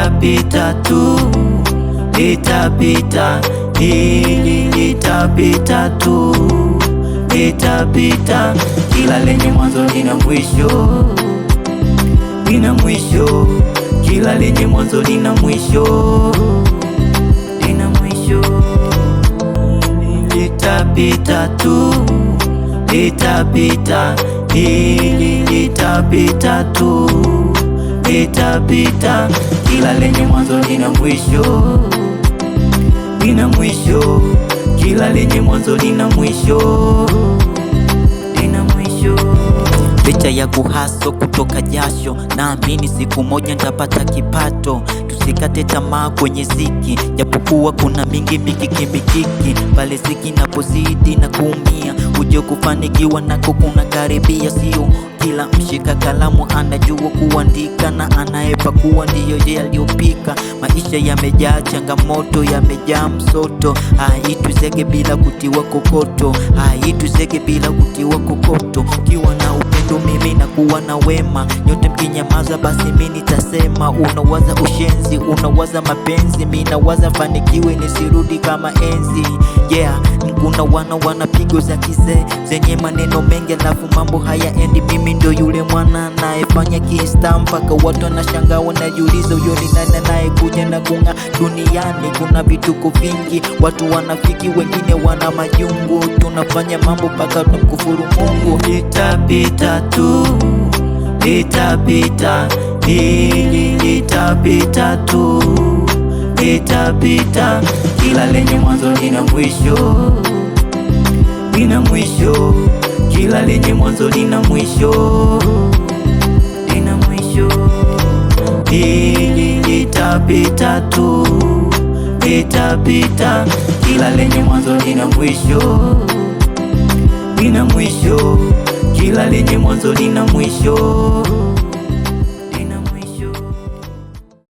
litapita tu, litapita, hili litapita tu, litapita. Kila lenye mwanzo lina mwisho, lina mwisho. Kila lenye mwanzo lina mwisho, lina mwisho. Litapita tu, litapita, hili litapita tu, litapita. Kila lenye mwanzo lina mwisho, lina mwisho. Kila lenye mwanzo lina mwisho, lina mwisho. Licha ya kuhaso kutoka jasho, naamini siku moja nitapata kipato. Tusikate tamaa kwenye ziki, japokuwa kuna mingi mikiki, pale ziki napozidi na kuumia, uje kufanikiwa nako kuna karibia. Sio kila mshika kalamu anajua kuandika, na anayepakua ndiyo je aliyopika. Maisha yamejaa changamoto, yamejaa msoto, haitwi zege bila kutiwa kokoto, haitwi zege bila kutiwa kokoto. Ukiwa na upendo mimi nakuwa na wema, nyote mkinyamaza basi mimi nitasema. Unawaza ushenzi, unawaza mapenzi, mimi nawaza fanikiwe nisirudi kama enzi. Yeah, kuna wanapigo za kizee zenye maneno mengi, alafu mambo hayaendi. Mimi ndo yule mwana anayefanya kista mpaka watu wanashangaa, wanajiuliza huyo ni nani anayekuja na kung'aa duniani. Kuna vituko vingi, watu wanafiki, wengine wana majungu, tunafanya mambo mpaka tumkufuru Mungu. Litapita tu, litapita, hili litapita tu, litapita. Kila lenye mwanzo lina mwisho, lina mwisho. Kila lenye mwanzo lina mwisho, lina mwisho. Hili litapita tu, litapita. Kila lenye mwanzo lina mwisho, lina mwisho. Kila lenye mwanzo lina mwisho.